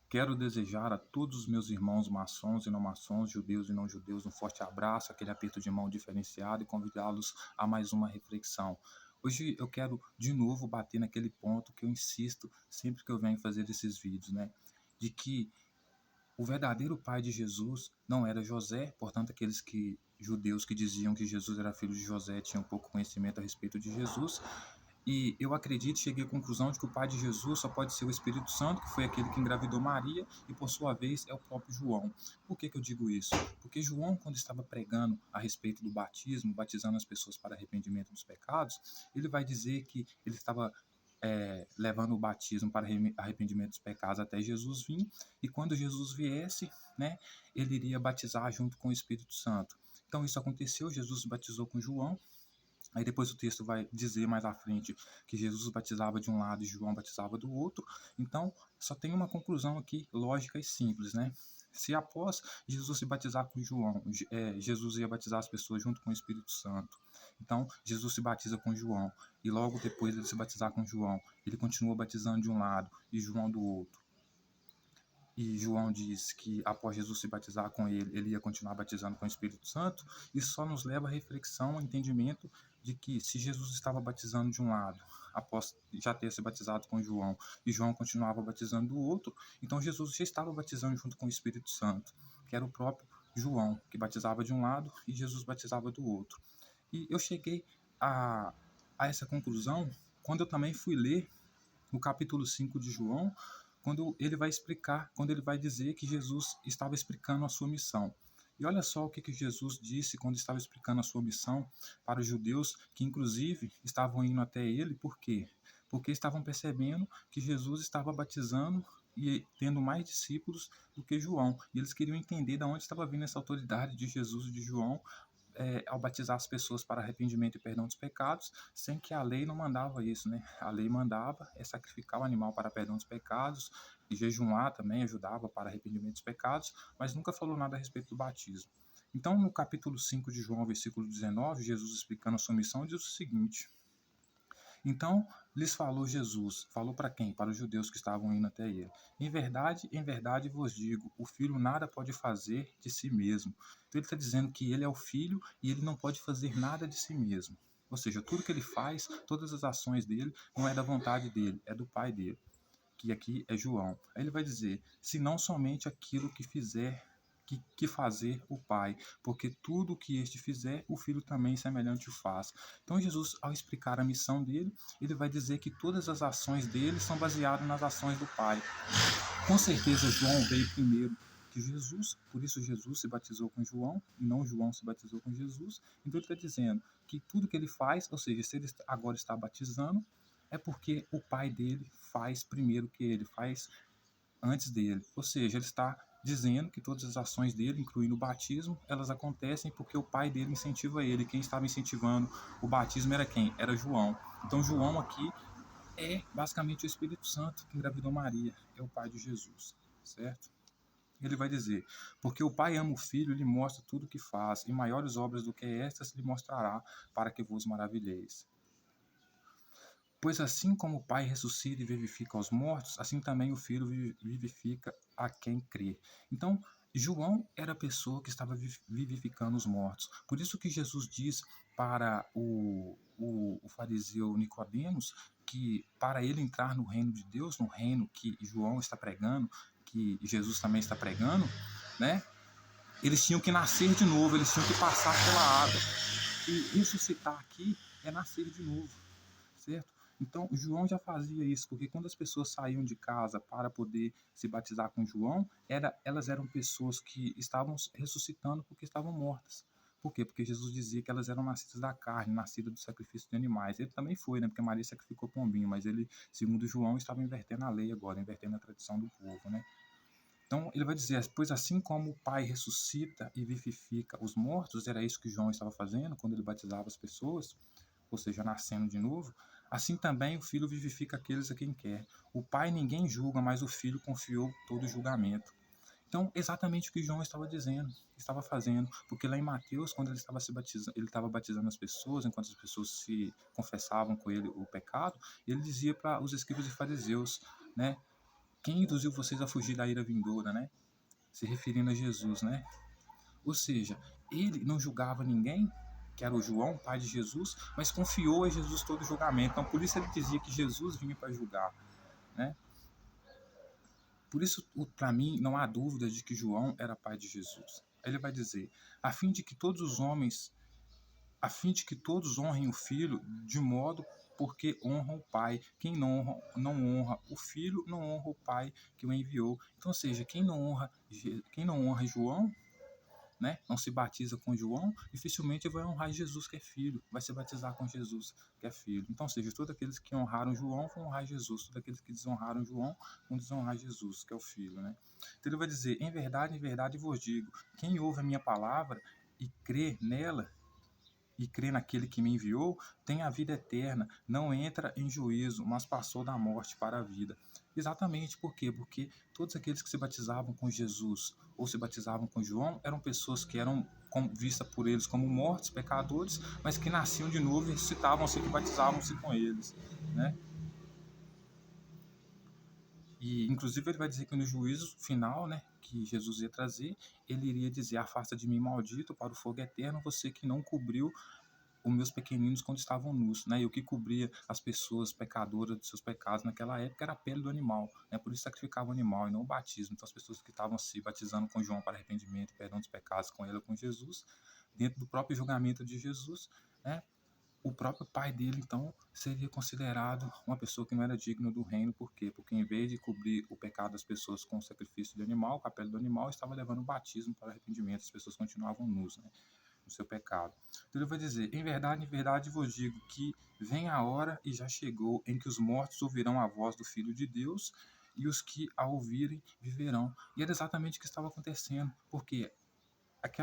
Quero desejar a todos os meus irmãos maçons e não maçons, judeus e não judeus, um forte abraço, aquele aperto de mão diferenciado e convidá-los a mais uma reflexão. Hoje eu quero de novo bater naquele ponto que eu insisto sempre que eu venho fazer esses vídeos, né? De que o verdadeiro pai de Jesus não era José, portanto, aqueles judeus que diziam que Jesus era filho de José tinham pouco conhecimento a respeito de Jesus. E eu acredito, cheguei à conclusão de que o pai de Jesus só pode ser o Espírito Santo, que foi aquele que engravidou Maria, e por sua vez é o próprio João. Por que eu digo isso? Porque João, quando estava pregando a respeito do batismo, batizando as pessoas para arrependimento dos pecados, ele vai dizer que ele estava levando o batismo para arrependimento dos pecados até Jesus vir, e quando Jesus viesse, né, ele iria batizar junto com o Espírito Santo. Então isso aconteceu, Jesus batizou com João. Aí depois o texto vai dizer mais à frente que Jesus batizava de um lado e João batizava do outro. Então, só tem uma conclusão aqui, lógica e simples, né? Se após Jesus se batizar com João, Jesus ia batizar as pessoas junto com o Espírito Santo. Então, Jesus se batiza com João. E logo depois de se batizar com João, ele continua batizando de um lado e João do outro. E João diz que após Jesus se batizar com ele, ele ia continuar batizando com o Espírito Santo. Isso só nos leva à reflexão, ao entendimento de que se Jesus estava batizando de um lado, após já ter se batizado com João, e João continuava batizando do outro, então Jesus já estava batizando junto com o Espírito Santo, que era o próprio João, que batizava de um lado e Jesus batizava do outro. E eu cheguei a, a essa conclusão quando eu também fui ler no capítulo 5 de João, quando ele vai explicar, quando ele vai dizer que Jesus estava explicando a sua missão. E olha só o que Jesus disse quando estava explicando a sua missão para os judeus, que inclusive estavam indo até ele, por quê? Porque estavam percebendo que Jesus estava batizando e tendo mais discípulos do que João. E eles queriam entender de onde estava vindo essa autoridade de Jesus e de João ao batizar as pessoas para arrependimento e perdão dos pecados, sem que a lei não mandava isso, né? A lei mandava sacrificar o animal para perdão dos pecados, e jejuar também ajudava para arrependimento dos pecados, mas nunca falou nada a respeito do batismo. Então, no capítulo 5 de João, versículo 19, Jesus explicando a sua missão, diz o seguinte: então lhes falou Jesus, falou para quem? Para os judeus que estavam indo até ele. Em verdade vos digo, o filho nada pode fazer de si mesmo. Então ele está dizendo que ele é o filho e ele não pode fazer nada de si mesmo. Ou seja, tudo que ele faz, todas as ações dele, não é da vontade dele, é do pai dele, que aqui é João. Aí ele vai dizer, se não somente aquilo que fizer que fazer o Pai, porque tudo o que este fizer, o Filho também semelhante o faz. Então Jesus, ao explicar a missão dele, ele vai dizer que todas as ações dele são baseadas nas ações do Pai. Com certeza João veio primeiro que Jesus, por isso Jesus se batizou com João, e não João se batizou com Jesus. Então ele está dizendo que tudo que ele faz, ou seja, se ele agora está batizando, é porque o pai dele faz primeiro que ele, faz antes dele. Ou seja, ele está dizendo que todas as ações dele, incluindo o batismo, elas acontecem porque o pai dele incentiva ele. Quem estava incentivando o batismo era quem? Era João. Então João aqui é basicamente o Espírito Santo que engravidou Maria, é o pai de Jesus, certo? Ele vai dizer, porque o Pai ama o Filho e lhe mostra tudo o que faz, e maiores obras do que estas lhe mostrará, para que vos maravilheis. Pois assim como o Pai ressuscita e vivifica os mortos, assim também o Filho vivifica a quem crê. Então, João era a pessoa que estava vivificando os mortos. Por isso que Jesus diz para o fariseu Nicodemos que para ele entrar no reino de Deus, no reino que João está pregando, que Jesus também está pregando, né? Eles tinham que nascer de novo, eles tinham que passar pela água. E ressuscitar aqui é nascer de novo, certo? Então, João já fazia isso, porque quando as pessoas saíam de casa para poder se batizar com João, elas eram pessoas que estavam ressuscitando porque estavam mortas. Por quê? Porque Jesus dizia que elas eram nascidas da carne, nascidas do sacrifício de animais. Ele também foi, né? Porque Maria sacrificou pombinho, mas ele, segundo João, estava invertendo a lei agora, invertendo a tradição do povo, né? Então ele vai dizer, pois assim como o Pai ressuscita e vivifica os mortos, era isso que João estava fazendo quando ele batizava as pessoas, ou seja, nascendo de novo, assim também o Filho vivifica aqueles a quem quer. O Pai ninguém julga, mas o Filho confiou todo o julgamento. Então, exatamente o que João estava dizendo, estava fazendo, porque lá em Mateus, quando ele estava batizando as pessoas, enquanto as pessoas se confessavam com ele o pecado, ele dizia para os escribas e fariseus, né? Quem induziu vocês a fugir da ira vindoura, né? Se referindo a Jesus, né? Ou seja, ele não julgava ninguém, que era o João, pai de Jesus, mas confiou a Jesus todo o julgamento. Então, por isso ele dizia que Jesus vinha para julgar, né? Por isso, para mim, não há dúvida de que João era pai de Jesus. Ele vai dizer, a fim de que todos os homens, a fim de que todos honrem o Filho, de modo porque honram o Pai. Quem não honra o Filho, não honra o Pai que o enviou. Então, ou seja, quem não honra João, né, não se batiza com João, dificilmente vai honrar Jesus, que é filho, vai se batizar com Jesus, que é filho. Então, ou seja, todos aqueles que honraram João vão honrar Jesus, todos aqueles que desonraram João vão desonrar Jesus, que é o filho, né? Então ele vai dizer, em verdade vos digo, quem ouve a minha palavra e crê nela, e crê naquele que me enviou, tem a vida eterna, não entra em juízo, mas passou da morte para a vida. Exatamente, por quê? Porque todos aqueles que se batizavam com Jesus ou se batizavam com João eram pessoas que eram vistas por eles como mortos, pecadores, mas que nasciam de novo e ressuscitavam-se e batizavam-se com eles, né? E, inclusive, ele vai dizer que no juízo final, né, que Jesus ia trazer, ele iria dizer, afasta de mim, maldito, para o fogo eterno, você que não cobriu os meus pequeninos quando estavam nus, né? E o que cobria as pessoas pecadoras dos seus pecados naquela época era a pele do animal, né? Por isso sacrificava o animal e não o batismo. Então as pessoas que estavam se batizando com João para arrependimento e perdão dos pecados com ele ou com Jesus, dentro do próprio julgamento de Jesus, né? O próprio pai dele, então, seria considerado uma pessoa que não era digna do reino. Por quê? Porque em vez de cobrir o pecado das pessoas com o sacrifício de animal, com a pele do animal, estava levando o batismo para arrependimento. As pessoas continuavam nus, né? O seu pecado. Então ele vai dizer, em verdade vos digo que vem a hora e já chegou em que os mortos ouvirão a voz do Filho de Deus e os que a ouvirem viverão. E era exatamente o que estava acontecendo, porque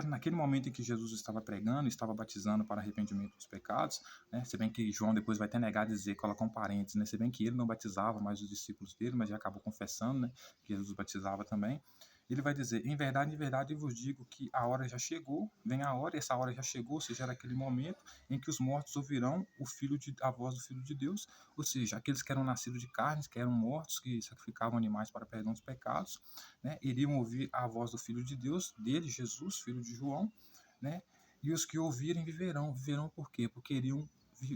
naquele momento em que Jesus estava pregando, estava batizando para arrependimento dos pecados, né? Se bem que João depois vai até negar dizer, colocar um parênteses, né? Se bem que ele não batizava mais os discípulos dele, mas já acabou confessando, né, que Jesus batizava também. Ele vai dizer, em verdade vos digo que a hora já chegou, vem a hora, e essa hora já chegou, ou seja, era aquele momento em que os mortos ouvirão a voz do Filho de Deus, ou seja, aqueles que eram nascidos de carnes, que eram mortos, que sacrificavam animais para perdão dos pecados, né, iriam ouvir a voz do Filho de Deus, dele, Jesus, filho de João, né, e os que ouvirem viverão. Viverão por quê? Porque iriam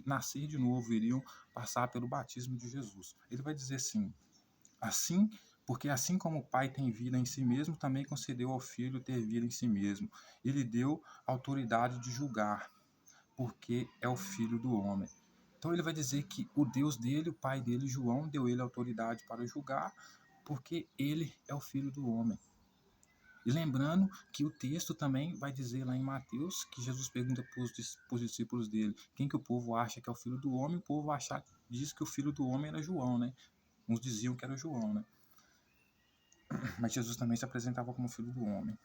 nascer de novo, iriam passar pelo batismo de Jesus. Ele vai dizer assim, porque assim como o Pai tem vida em si mesmo, também concedeu ao Filho ter vida em si mesmo. Ele deu autoridade de julgar, porque é o Filho do homem. Então ele vai dizer que o Deus dele, o Pai dele, João, deu ele autoridade para julgar, porque ele é o Filho do homem. E lembrando que o texto também vai dizer lá em Mateus que Jesus pergunta para os discípulos dele, quem que o povo acha que é o Filho do homem? O povo diz que o Filho do homem era João, né? Uns diziam que era João, né? Mas Jesus também se apresentava como Filho do homem.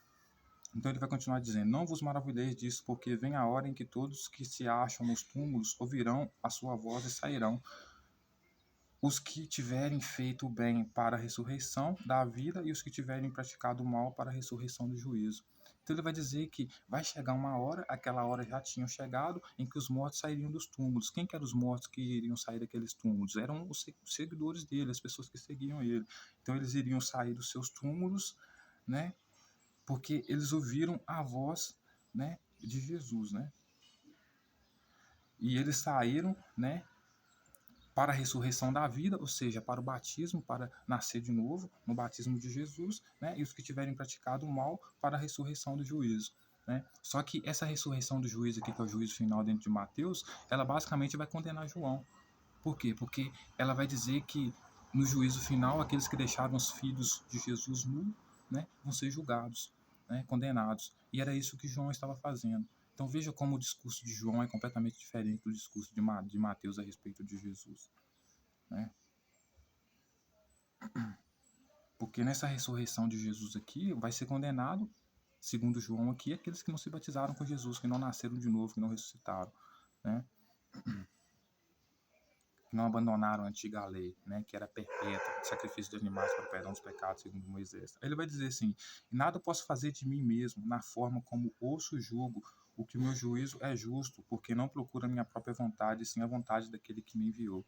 Então ele vai continuar dizendo, não vos maravilheis disso, porque vem a hora em que todos que se acham nos túmulos ouvirão a sua voz e sairão. Os que tiverem feito o bem para a ressurreição da vida e os que tiverem praticado o mal para a ressurreição do juízo. Então ele vai dizer que vai chegar uma hora, aquela hora já tinha chegado, em que os mortos sairiam dos túmulos. Quem que eram os mortos que iriam sair daqueles túmulos? Eram os seguidores dele, as pessoas que seguiam ele. Então eles iriam sair dos seus túmulos, né? Porque eles ouviram a voz, né, de Jesus, né? E eles saíram, né, para a ressurreição da vida, ou seja, para o batismo, para nascer de novo, no batismo de Jesus, né? E os que tiverem praticado o mal, para a ressurreição do juízo. Né? Só que essa ressurreição do juízo aqui, que é o juízo final dentro de Mateus, ela basicamente vai condenar João. Por quê? Porque ela vai dizer que no juízo final, aqueles que deixaram os filhos de Jesus nu, né, vão ser julgados, né, condenados. E era isso que João estava fazendo. Então veja como o discurso de João é completamente diferente do discurso de Mateus a respeito de Jesus. Né? Porque nessa ressurreição de Jesus aqui, vai ser condenado, segundo João aqui, aqueles que não se batizaram com Jesus, que não nasceram de novo, que não ressuscitaram. Né? Que não abandonaram a antiga lei, né, que era perpétua, sacrifício de animais para o perdão dos pecados, segundo Moisés. Ele vai dizer assim, nada posso fazer de mim mesmo, na forma como ouço o julgo, o que o meu juízo é justo, porque não procura a minha própria vontade, sim a vontade daquele que me enviou.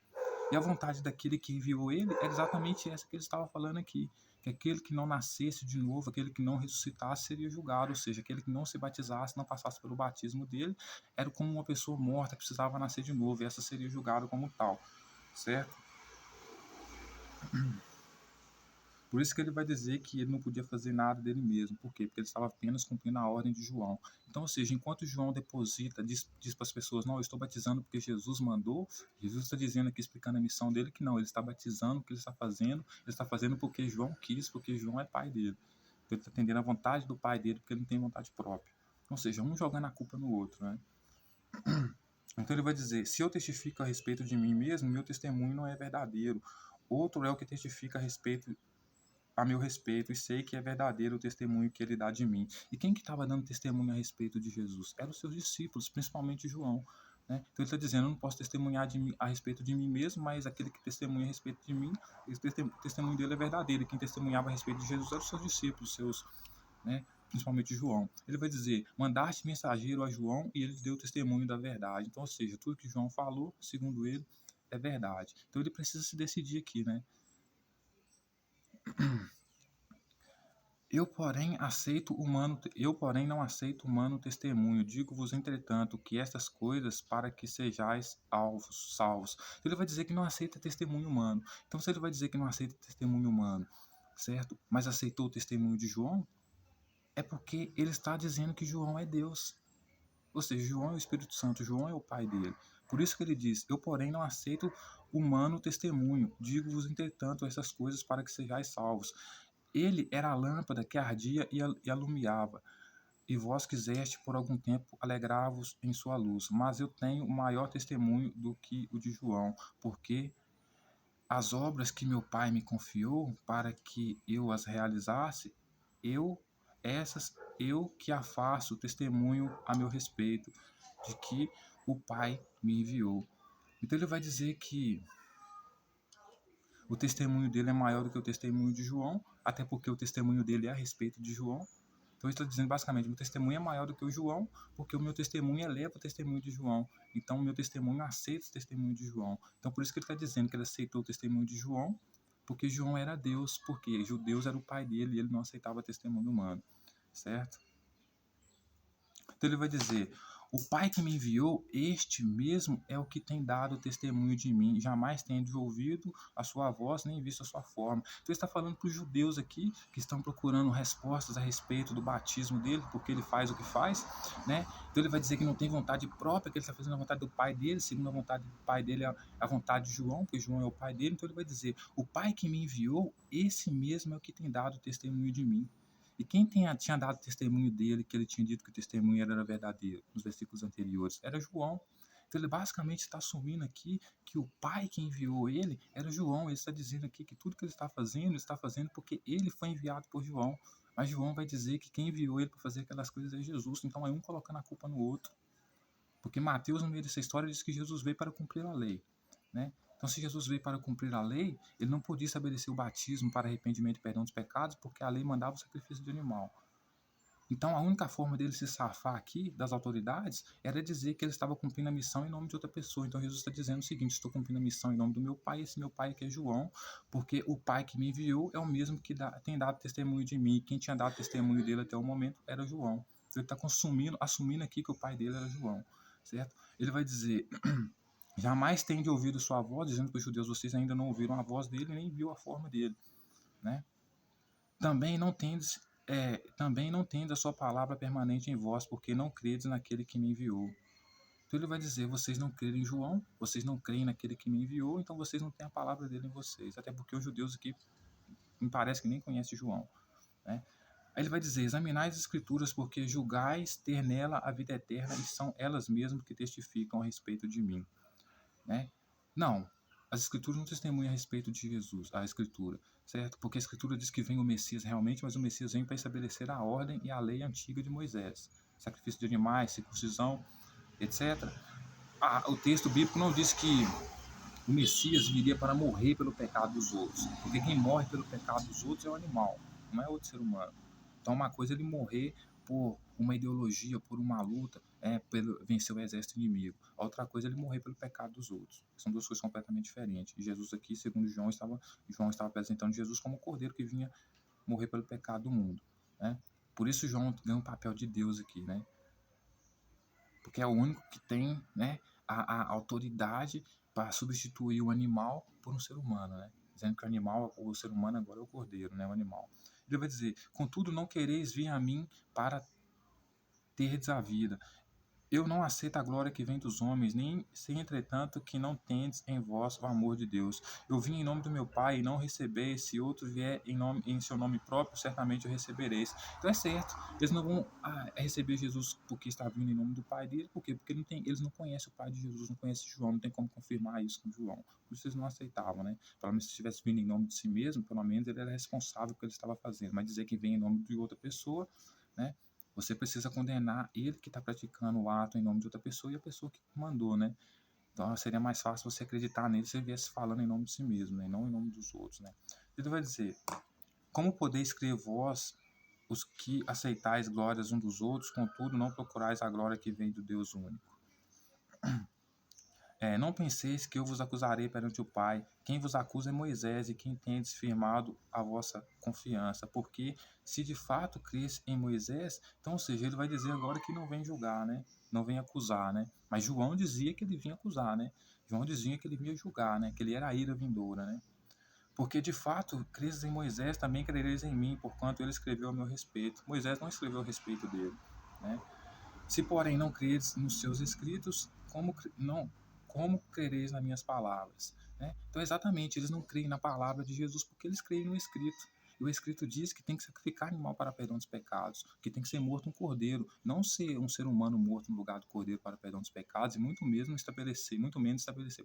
E a vontade daquele que enviou ele é exatamente essa que ele estava falando aqui, que aquele que não nascesse de novo, aquele que não ressuscitasse seria julgado, ou seja, aquele que não se batizasse, não passasse pelo batismo dele, era como uma pessoa morta que precisava nascer de novo, e essa seria julgada como tal, certo? Por isso que ele vai dizer que ele não podia fazer nada dele mesmo. Por quê? Porque ele estava apenas cumprindo a ordem de João. Então, ou seja, enquanto João deposita, diz para as pessoas, não, eu estou batizando porque Jesus mandou, Jesus está dizendo aqui, explicando a missão dele, que não, ele está batizando, o que ele está fazendo porque João quis, porque João é pai dele. Então, ele está atendendo a vontade do pai dele, porque ele não tem vontade própria. Ou seja, um jogando a culpa no outro, né? Então ele vai dizer, se eu testifico a respeito de mim mesmo, meu testemunho não é verdadeiro. Outro é o que testifica a meu respeito, e sei que é verdadeiro o testemunho que ele dá de mim. E quem que estava dando testemunho a respeito de Jesus? Eram os seus discípulos, principalmente João. Né? Então ele está dizendo, eu não posso testemunhar a respeito de mim mesmo, mas aquele que testemunha a respeito de mim, o testemunho dele é verdadeiro. E quem testemunhava a respeito de Jesus eram os seus discípulos, né? Principalmente João. Ele vai dizer, mandaste mensageiro a João e ele deu testemunho da verdade. Então, ou seja, tudo que João falou, segundo ele, é verdade. Então ele precisa se decidir aqui, né? Eu, porém, não aceito humano testemunho. Digo-vos, entretanto, que estas coisas para que sejais salvos. Então, ele vai dizer que não aceita testemunho humano. Então, se ele vai dizer que não aceita testemunho humano, certo? Mas aceitou o testemunho de João, é porque ele está dizendo que João é Deus. Ou seja, João é o Espírito Santo, João é o pai dele. Por isso que ele diz, eu, porém, não aceito humano testemunho. Digo-vos, entretanto, essas coisas para que sejais salvos. Ele era a lâmpada que ardia e alumiava, e vós quiseste por algum tempo alegrar-vos em sua luz. Mas eu tenho maior testemunho do que o de João, porque as obras que meu Pai me confiou para que eu as realizasse, eu que a faço testemunho a meu respeito, de que o Pai me enviou. Então ele vai dizer que o testemunho dele é maior do que o testemunho de João, até porque o testemunho dele é a respeito de João. Então, ele está dizendo basicamente: meu testemunho é maior do que o João, porque o meu testemunho eleva o testemunho de João. Então, o meu testemunho aceita o testemunho de João. Então, por isso que ele está dizendo que ele aceitou o testemunho de João, porque João era Deus, porque Deus era o pai dele e ele não aceitava testemunho humano, certo? Então, ele vai dizer: o Pai que me enviou, este mesmo é o que tem dado testemunho de mim. Jamais tenho ouvido a sua voz, nem visto a sua forma. Então ele está falando para os judeus aqui, que estão procurando respostas a respeito do batismo dele, porque ele faz o que faz, né? Então ele vai dizer que não tem vontade própria, que ele está fazendo a vontade do pai dele, segundo a vontade do pai dele, a vontade de João, porque João é o pai dele. Então ele vai dizer, o Pai que me enviou, esse mesmo é o que tem dado testemunho de mim. E quem tinha dado testemunho dele, que ele tinha dito que o testemunho era verdadeiro, nos versículos anteriores, era João. Então ele basicamente está assumindo aqui que o Pai que enviou ele era João. Ele está dizendo aqui que tudo que ele está fazendo porque ele foi enviado por João. Mas João vai dizer que quem enviou ele para fazer aquelas coisas é Jesus. Então é um colocando a culpa no outro. Porque Mateus, no meio dessa história, diz que Jesus veio para cumprir a lei, né? Então, se Jesus veio para cumprir a lei, ele não podia estabelecer o batismo para arrependimento e perdão dos pecados, porque a lei mandava o sacrifício de animal. Então, a única forma dele se safar aqui das autoridades era dizer que ele estava cumprindo a missão em nome de outra pessoa. Então, Jesus está dizendo o seguinte: estou cumprindo a missão em nome do meu Pai, esse meu Pai aqui é João, porque o Pai que me enviou é o mesmo que tem dado testemunho de mim. Quem tinha dado testemunho dele até o momento era João. Então, ele está assumindo aqui que o pai dele era João, certo? Ele vai dizer: jamais tende ouvido sua voz, dizendo para os judeus, vocês ainda não ouviram a voz dele, nem viu a forma dele, né? Também não tendes a sua palavra permanente em vós, porque não credes naquele que me enviou. Então ele vai dizer, vocês não creem em João, vocês não creem naquele que me enviou, então vocês não têm a palavra dele em vocês. Até porque os judeus aqui, me parece que nem conhecem João, né? Aí ele vai dizer, examinai as escrituras, porque julgais ter nela a vida eterna, e são elas mesmas que testificam a respeito de mim, né? Não, as escrituras não testemunham a respeito de Jesus, a escritura, certo? Porque a escritura diz que vem o Messias realmente, mas o Messias vem para estabelecer a ordem e a lei antiga de Moisés. Sacrifício de animais, circuncisão, etc. O texto bíblico não diz que o Messias viria para morrer pelo pecado dos outros, porque quem morre pelo pecado dos outros é o animal, não é outro ser humano. Então uma coisa é ele morrer por uma ideologia, por uma luta, vencer o exército inimigo. A outra coisa é ele morrer pelo pecado dos outros. São duas coisas completamente diferentes. E Jesus aqui, segundo João estava apresentando Jesus como o cordeiro que vinha morrer pelo pecado do mundo, né? Por isso João ganha um papel de Deus aqui, né? Porque é o único que tem, né, a autoridade para substituir o animal por um ser humano, né? Dizendo que o animal, o ser humano agora é o cordeiro, né? O animal. Ele vai dizer: contudo, não quereis vir a mim para terdes a vida. Eu não aceito a glória que vem dos homens, nem sei, entretanto, que não tendes em vós o amor de Deus. Eu vim em nome do meu Pai e não recebeis. Se outro vier em seu nome próprio, certamente o recebereis. Então é certo, eles não vão receber Jesus porque está vindo em nome do Pai dele. Por quê? Porque eles não conhecem o Pai de Jesus, não conhecem João, não tem como confirmar isso com João. Por isso eles não aceitavam, né? Pelo menos se tivesse vindo em nome de si mesmo, pelo menos ele era responsável pelo que ele estava fazendo. Mas dizer que vem em nome de outra pessoa, né? Você precisa condenar ele que está praticando o ato em nome de outra pessoa e a pessoa que mandou, né? Então seria mais fácil você acreditar nele se ele viesse falando em nome de si mesmo, né? E não em nome dos outros, né? Ele vai dizer: como podeis crer vós, os que aceitais glórias um dos outros, contudo não procurais a glória que vem do Deus único? Não penseis que eu vos acusarei perante o Pai. Quem vos acusa é Moisés, e quem tendes firmado a vossa confiança. Porque se de fato crês em Moisés, então, ou seja, ele vai dizer agora que não vem julgar, né? Não vem acusar, né? Mas João dizia que ele vinha acusar, né? João dizia que ele vinha julgar, né? Que ele era a ira vindoura, né? Porque de fato, crês em Moisés, também crereis em mim, porquanto ele escreveu a meu respeito. Moisés não escreveu a respeito dele, né? Se, porém, não creres nos seus escritos, como crereis nas minhas palavras? Né? Então, exatamente, eles não creem na palavra de Jesus porque eles creem no escrito. E o escrito diz que tem que sacrificar animal para perdão dos pecados, que tem que ser morto um cordeiro, não ser um ser humano morto no lugar do cordeiro para perdão dos pecados, e muito menos estabelecer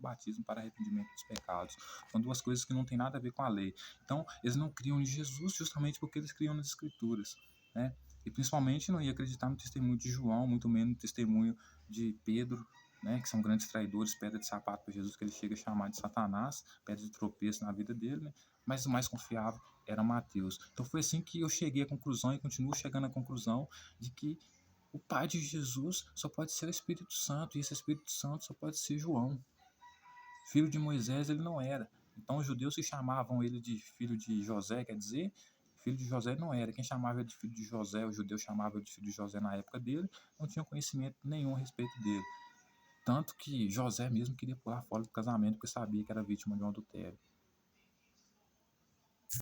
batismo para arrependimento dos pecados. São duas coisas que não têm nada a ver com a lei. Então, eles não criam em Jesus justamente porque eles criam nas escrituras, né? E principalmente não ia acreditar no testemunho de João, muito menos no testemunho de Pedro, né, que são grandes traidores, pedra de sapato para Jesus, que ele chega a chamar de Satanás, pedra de tropeço na vida dele, né? Mas o mais confiável era Mateus. Então foi assim que eu cheguei à conclusão e continuo chegando à conclusão de que o pai de Jesus só pode ser o Espírito Santo, e esse Espírito Santo só pode ser João. Filho de Moisés ele não era. Então os judeus se chamavam ele de filho de José, quer dizer, filho de José não era. Quem chamava ele de filho de José, o judeu chamava ele de filho de José na época dele, não tinha conhecimento nenhum a respeito dele. Tanto que José mesmo queria pular fora do casamento porque sabia que era vítima de um adultério.